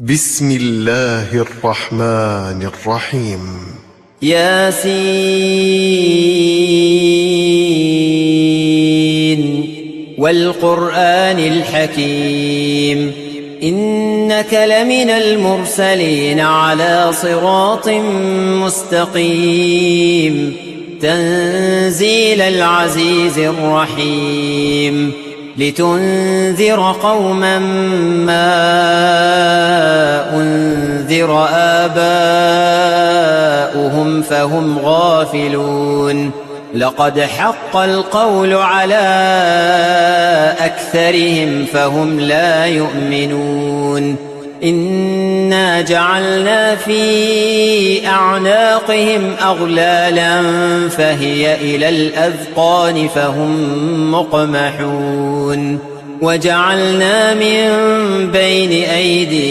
بسم الله الرحمن الرحيم. ياسين والقرآن الحكيم إنك لمن المرسلين على صراط مستقيم تنزيل العزيز الرحيم لتنذر قوما ما أنذر آباؤهم فهم غافلون لقد حق القول على أكثرهم فهم لا يؤمنون إنا جعلنا في أعناقهم أغلالا فهي إلى الأذقان فهم مقمحون وجعلنا من بين أيديهم